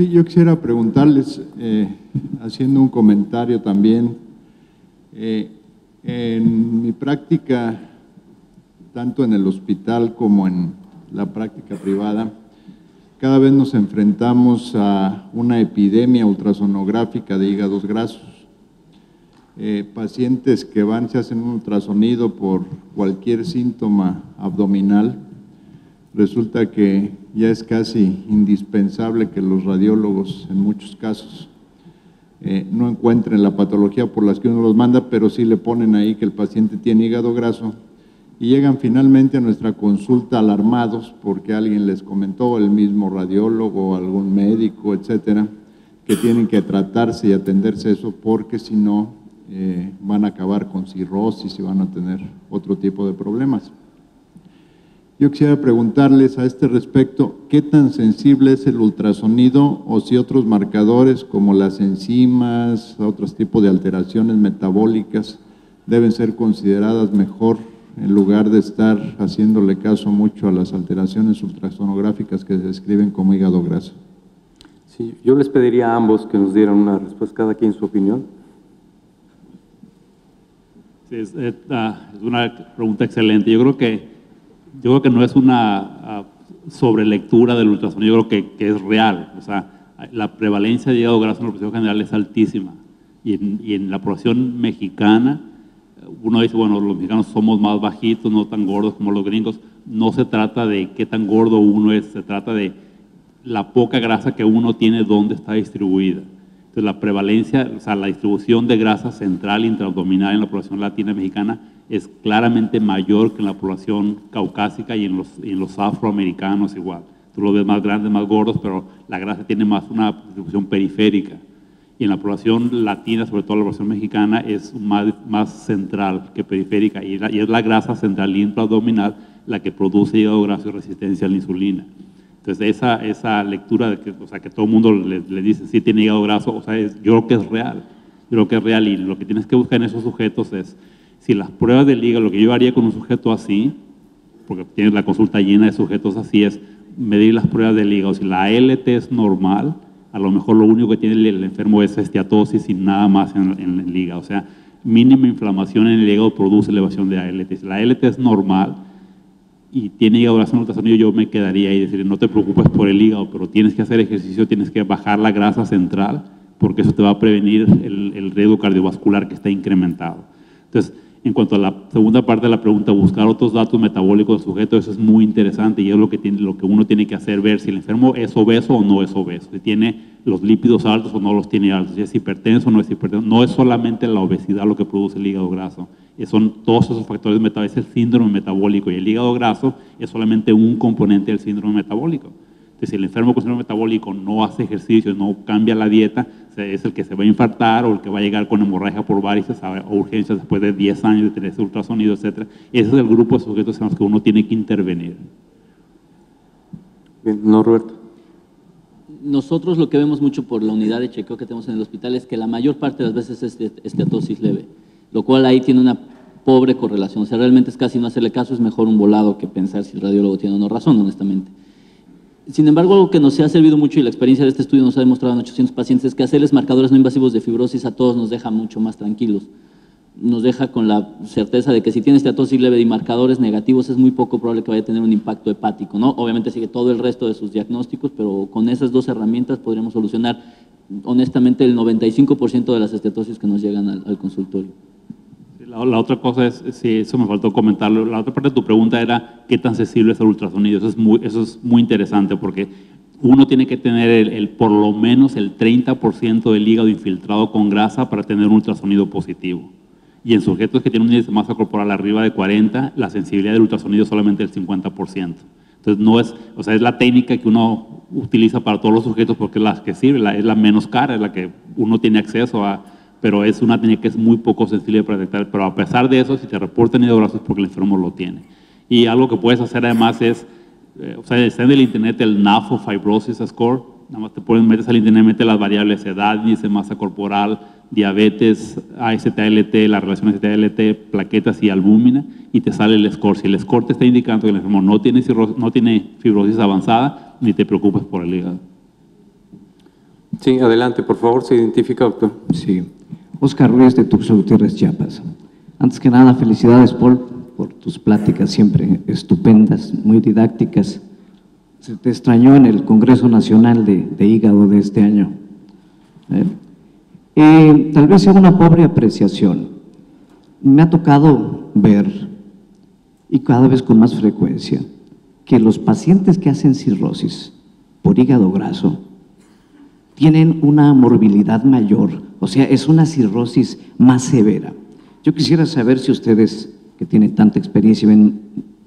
Sí, yo quisiera preguntarles, haciendo un comentario también, en mi práctica, tanto en el hospital como en la práctica privada, cada vez nos enfrentamos a una epidemia ultrasonográfica de hígados grasos. Pacientes que van, se hacen un ultrasonido por cualquier síntoma abdominal, resulta que ya es casi indispensable que los radiólogos, en muchos casos, no encuentren la patología por las que uno los manda, pero sí le ponen ahí que el paciente tiene hígado graso y llegan finalmente a nuestra consulta alarmados porque alguien les comentó, el mismo radiólogo, algún médico, etcétera, que tienen que tratarse y atenderse eso porque si no van a acabar con cirrosis y van a tener otro tipo de problemas. Yo quisiera preguntarles a este respecto, ¿qué tan sensible es el ultrasonido o si otros marcadores como las enzimas, otros tipos de alteraciones metabólicas deben ser consideradas mejor en lugar de estar haciéndole caso mucho a las alteraciones ultrasonográficas que se describen como hígado graso? Sí, yo les pediría a ambos que nos dieran una respuesta, cada quien su opinión. Sí, es una pregunta excelente. Yo creo que no es una sobrelectura del ultrasonido, yo creo que es real. O sea, la prevalencia de hígado graso en la población general es altísima. Y en la población mexicana, uno dice, bueno, los mexicanos somos más bajitos, no tan gordos como los gringos. No se trata de qué tan gordo uno es, se trata de la poca grasa que uno tiene, dónde está distribuida. Entonces, la prevalencia, o sea, la distribución de grasa central e intraabdominal en la población latina mexicana es claramente mayor que en la población caucásica y en los afroamericanos igual. Tú los ves más grandes, más gordos, pero la grasa tiene más una distribución periférica. Y en la población latina, sobre todo la población mexicana, es más central que periférica. Y es la grasa central intraabdominal la que produce hígado graso y resistencia a la insulina. Entonces, esa lectura de que, o sea, que todo el mundo le dice sí tiene hígado graso, o sea, yo creo que es real. Yo creo que es real y lo que tienes que buscar en esos sujetos es si las pruebas del hígado, lo que yo haría con un sujeto así, porque tienes la consulta llena de sujetos así, es medir las pruebas del hígado. Si la ALT es normal, a lo mejor lo único que tiene el enfermo es esteatosis y nada más en el hígado. O sea, mínima inflamación en el hígado produce elevación de ALT. Si la ALT es normal y tiene hígado graso en ultrasonido, yo me quedaría ahí y decir, no te preocupes por el hígado, pero tienes que hacer ejercicio, tienes que bajar la grasa central, porque eso te va a prevenir el riesgo cardiovascular que está incrementado. Entonces, en cuanto a la segunda parte de la pregunta, buscar otros datos metabólicos del sujeto, eso es muy interesante y es lo que uno tiene que hacer, ver si el enfermo es obeso o no es obeso, si tiene los lípidos altos o no los tiene altos, si es hipertenso o no es hipertenso. No es solamente la obesidad lo que produce el hígado graso, son todos esos factores metabólicos, es el síndrome metabólico y el hígado graso es solamente un componente del síndrome metabólico. Entonces, si el enfermo con síndrome metabólico no hace ejercicio, no cambia la dieta, es el que se va a infartar o el que va a llegar con hemorragia por varices a urgencias después de 10 años de tener ese ultrasonido, etc. Ese es el grupo de sujetos en los que uno tiene que intervenir. Bien, no, Roberto. Nosotros lo que vemos mucho por la unidad de chequeo que tenemos en el hospital es que la mayor parte de las veces es esteatosis leve, lo cual ahí tiene una pobre correlación. O sea, realmente es casi no hacerle caso, es mejor un volado que pensar si el radiólogo tiene o no razón, honestamente. Sin embargo, algo que nos ha servido mucho y la experiencia de este estudio nos ha demostrado en 800 pacientes es que hacerles marcadores no invasivos de fibrosis a todos nos deja mucho más tranquilos. Nos deja con la certeza de que si tiene esteatosis leve y marcadores negativos es muy poco probable que vaya a tener un impacto hepático, ¿no? Obviamente sigue todo el resto de sus diagnósticos, pero con esas dos herramientas podríamos solucionar honestamente el 95% de las estetosis que nos llegan al consultorio. La otra cosa es, sí, eso me faltó comentarlo, la otra parte de tu pregunta era qué tan sensible es el ultrasonido. Eso es muy interesante porque uno tiene que tener por lo menos el 30% del hígado infiltrado con grasa para tener un ultrasonido positivo. Y en sujetos que tienen un índice de masa corporal arriba de 40, la sensibilidad del ultrasonido es solamente el 50%. Entonces no es, o sea, es la técnica que uno utiliza para todos los sujetos porque es la que sirve, es la menos cara, es la que uno tiene acceso a, pero es una técnica que es muy poco sensible para detectar. Pero a pesar de eso, si te reportan hígado graso es porque el enfermo lo tiene. Y algo que puedes hacer además es, o sea, está en el internet el NAFO Fibrosis Score, nada más metes al internet, metes las variables edad, índice de masa corporal, diabetes, AST-ALT, la relación AST-ALT, plaquetas y albúmina, y te sale el score. Si el score te está indicando que el enfermo no tiene fibrosis avanzada, ni te preocupes por el hígado. Sí, adelante, por favor, se identifica, doctor. Sí, Oscar Ruiz de Tuxtla Gutiérrez, Chiapas. Antes que nada, felicidades, Paul, por tus pláticas siempre estupendas, muy didácticas. Se te extrañó en el Congreso Nacional de Hígado de este año. Tal vez sea una pobre apreciación. Me ha tocado ver, y cada vez con más frecuencia, que los pacientes que hacen cirrosis por hígado graso tienen una morbilidad mayor, o sea, es una cirrosis más severa. Yo quisiera saber si ustedes, que tienen tanta experiencia y ven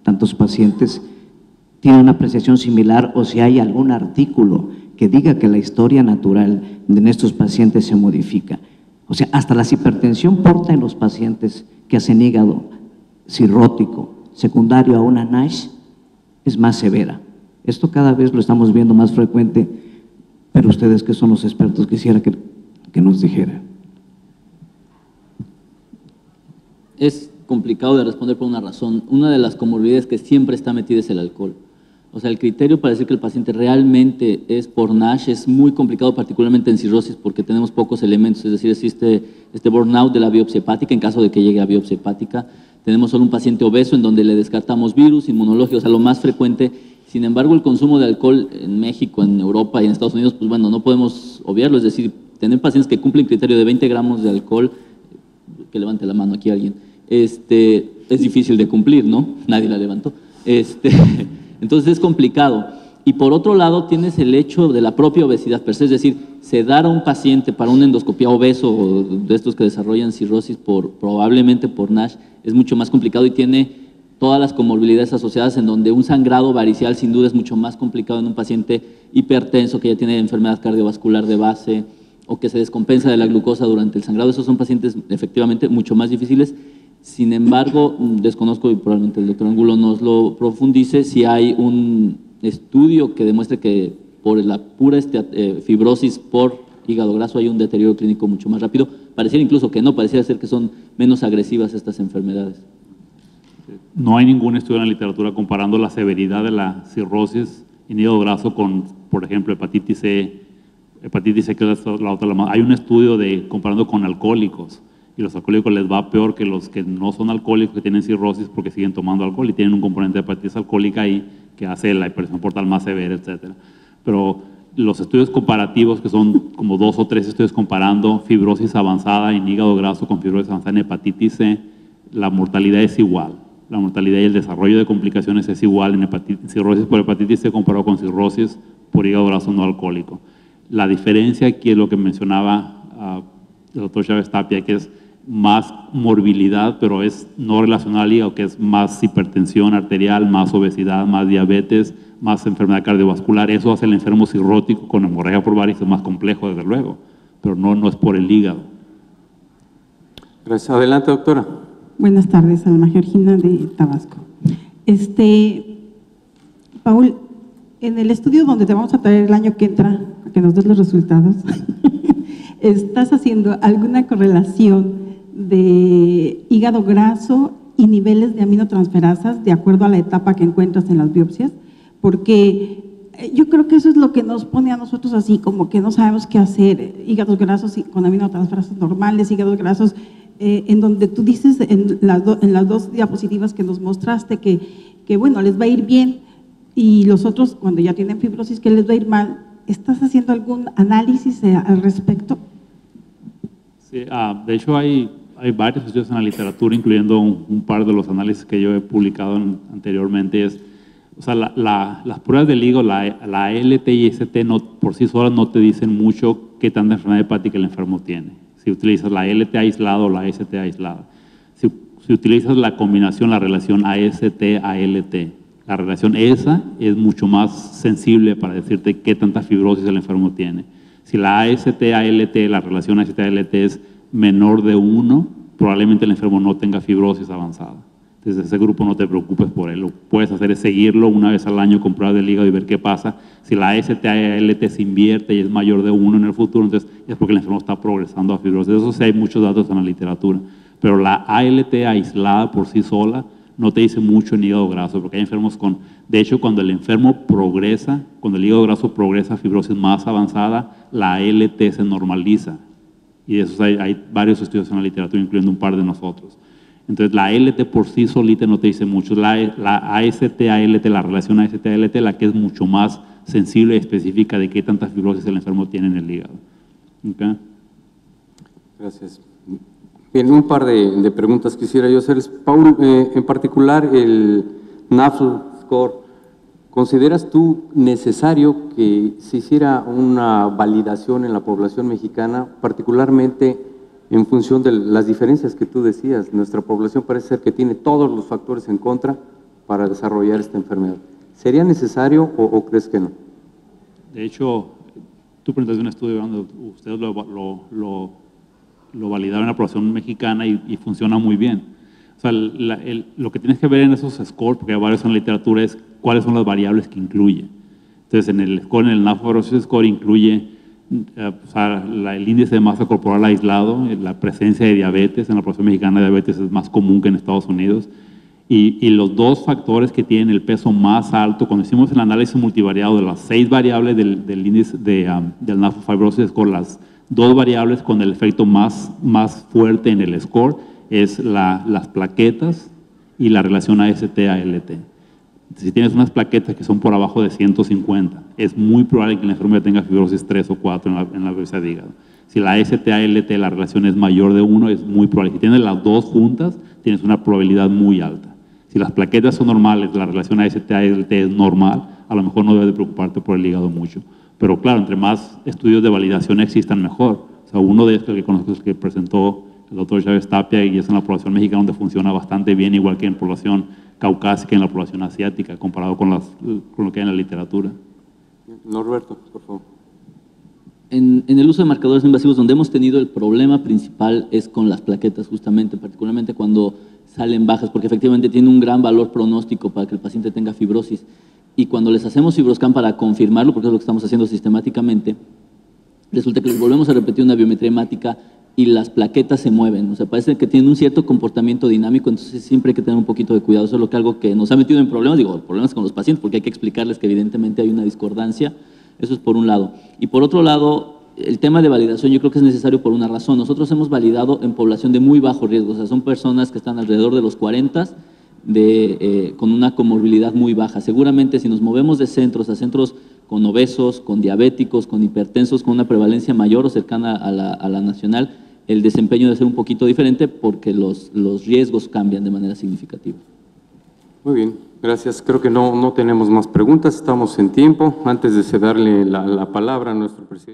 tantos pacientes, tienen una apreciación similar o si hay algún artículo que diga que la historia natural de estos pacientes se modifica. O sea, hasta la hipertensión porta en los pacientes que hacen hígado cirrótico secundario a una NASH es más severa. Esto cada vez lo estamos viendo más frecuente, pero ustedes que son los expertos quisiera que nos dijeran. Es complicado de responder por una razón. Una de las comorbilidades que siempre está metida es el alcohol. O sea, el criterio para decir que el paciente realmente es por NASH es muy complicado, particularmente en cirrosis, porque tenemos pocos elementos. Es decir, existe este burnout de la biopsia hepática en caso de que llegue a biopsia hepática. Tenemos solo un paciente obeso en donde le descartamos virus, inmunológico, o sea, lo más frecuente. Sin embargo, el consumo de alcohol en México, en Europa y en Estados Unidos, pues bueno, no podemos obviarlo. Es decir, tener pacientes que cumplen criterio de 20 gramos de alcohol, que levante la mano aquí alguien, es difícil de cumplir, ¿no? Nadie la levantó. Entonces es complicado. Y por otro lado tienes el hecho de la propia obesidad per se, es decir, sedar a un paciente para una endoscopía obeso o de estos que desarrollan cirrosis probablemente por NASH es mucho más complicado y tiene todas las comorbilidades asociadas en donde un sangrado varicial sin duda es mucho más complicado en un paciente hipertenso que ya tiene enfermedad cardiovascular de base o que se descompensa de la glucosa durante el sangrado. Esos son pacientes efectivamente mucho más difíciles. Sin embargo, desconozco y probablemente el doctor Angulo nos lo profundice, si hay un estudio que demuestre que por la pura fibrosis por hígado graso hay un deterioro clínico mucho más rápido. Pareciera incluso que no, pareciera ser que son menos agresivas estas enfermedades. No hay ningún estudio en la literatura comparando la severidad de la cirrosis en hígado graso con, por ejemplo, hepatitis C que es la otra. Hay un estudio comparando con alcohólicos. Y los alcohólicos les va peor que los que no son alcohólicos, que tienen cirrosis porque siguen tomando alcohol y tienen un componente de hepatitis alcohólica ahí que hace la hipertensión portal más severa, etcétera. Pero los estudios comparativos, que son como 2 o 3 estudios comparando fibrosis avanzada en hígado graso con fibrosis avanzada en hepatitis C, la mortalidad es igual. La mortalidad y el desarrollo de complicaciones es igual en cirrosis por hepatitis C comparado con cirrosis por hígado graso no alcohólico. La diferencia aquí es lo que mencionaba el doctor Chávez Tapia, que es más morbilidad, pero es no relacional al hígado, que es más hipertensión arterial, más obesidad, más diabetes, más enfermedad cardiovascular. Eso hace el enfermo cirrótico con hemorragia por varices más complejo, desde luego, pero no es por el hígado. Gracias. Adelante, doctora. Buenas tardes, Alma Georgina de Tabasco. Paul, en el estudio donde te vamos a traer el año que entra, a que nos des los resultados, ¿estás haciendo alguna correlación de hígado graso y niveles de aminotransferasas de acuerdo a la etapa que encuentras en las biopsias? Porque yo creo que eso es lo que nos pone a nosotros así, como que no sabemos qué hacer. Hígados grasos con aminotransferasas normales, hígados grasos en donde tú dices en las 2 diapositivas que nos mostraste que bueno, les va a ir bien, y los otros cuando ya tienen fibrosis que les va a ir mal. ¿Estás haciendo algún análisis al respecto? Sí, de hecho hay varios estudios en la literatura, incluyendo un par de los análisis que yo he publicado anteriormente. O sea, las pruebas del hígado, la ALT y ST por sí solas no te dicen mucho qué tanta enfermedad hepática el enfermo tiene. Si utilizas la ALT aislada o la ST aislada. Si utilizas la combinación, la relación AST-ALT, la relación esa es mucho más sensible para decirte qué tanta fibrosis el enfermo tiene. Si la AST-ALT, la relación AST-ALT es menor de 1, probablemente el enfermo no tenga fibrosis avanzada. Desde ese grupo no te preocupes por él. Lo que puedes hacer es seguirlo una vez al año con pruebas del hígado y ver qué pasa. Si la AST-ALT se invierte y es mayor de 1 en el futuro, entonces es porque el enfermo está progresando a fibrosis. De eso sí hay muchos datos en la literatura. Pero la ALT aislada por sí sola no te dice mucho en hígado graso, porque hay enfermos con, de hecho, cuando el enfermo progresa, cuando el hígado graso progresa a fibrosis más avanzada, la ALT se normaliza. Y de esos hay varios estudios en la literatura, incluyendo un par de nosotros. Entonces, la ALT por sí solita no te dice mucho. La AST-ALT, la relación AST-ALT, la que es mucho más sensible y específica de qué tanta fibrosis el enfermo tiene en el hígado. ¿Okay? Gracias. Bien, un par de preguntas quisiera yo hacerles. Paul, en particular el NAFL score, ¿consideras tú necesario que se hiciera una validación en la población mexicana, particularmente en función de las diferencias que tú decías? Nuestra población parece ser que tiene todos los factores en contra para desarrollar esta enfermedad. ¿Sería necesario o crees que no? De hecho, tú presentaste un estudio donde ustedes lo validaron en la población mexicana y funciona muy bien. O sea, lo que tienes que ver en esos scores, porque hay varios en la literatura, es cuáles son las variables que incluye. Entonces, en el score, en el NAFL Fibrosis Score incluye el índice de masa corporal aislado, la presencia de diabetes. En la población mexicana diabetes es más común que en Estados Unidos. Y los dos factores que tienen el peso más alto, cuando hicimos el análisis multivariado de las 6 variables del índice del NAFL Fibrosis Score, las 2 variables con el efecto más fuerte en el score es las plaquetas y la relación AST-ALT. Si tienes unas plaquetas que son por abajo de 150, es muy probable que la enfermedad tenga fibrosis 3 o 4 en la biopsia de hígado. Si la AST-ALT, la relación es mayor de 1, es muy probable. Si tienes las 2 juntas, tienes una probabilidad muy alta. Si las plaquetas son normales, la relación AST-ALT es normal, a lo mejor no debes de preocuparte por el hígado mucho. Pero claro, entre más estudios de validación existan, mejor. O sea, uno de estos que conozco es el que presentó el doctor Chávez Tapia, y es en la población mexicana donde funciona bastante bien, igual que en población caucásica, en la población asiática, comparado con lo que hay en la literatura. Norberto, por favor. En el uso de marcadores invasivos, donde hemos tenido el problema principal es con las plaquetas, justamente, particularmente cuando salen bajas, porque efectivamente tiene un gran valor pronóstico para que el paciente tenga fibrosis. Y cuando les hacemos fibroscan para confirmarlo, porque es lo que estamos haciendo sistemáticamente, resulta que les volvemos a repetir una biometría hemática y las plaquetas se mueven. O sea, parece que tienen un cierto comportamiento dinámico, entonces siempre hay que tener un poquito de cuidado. Eso es algo que nos ha metido en problemas, problemas con los pacientes, porque hay que explicarles que evidentemente hay una discordancia. Eso es por un lado. Y por otro lado, el tema de validación yo creo que es necesario por una razón. Nosotros hemos validado en población de muy bajo riesgo, o sea, son personas que están alrededor de los 40, con una comorbilidad muy baja. Seguramente si nos movemos de centros a centros con obesos, con diabéticos, con hipertensos, con una prevalencia mayor o cercana a la nacional, el desempeño debe ser un poquito diferente porque los riesgos cambian de manera significativa. Muy bien, gracias. Creo que no tenemos más preguntas, estamos en tiempo. Antes de cederle la palabra a nuestro presidente.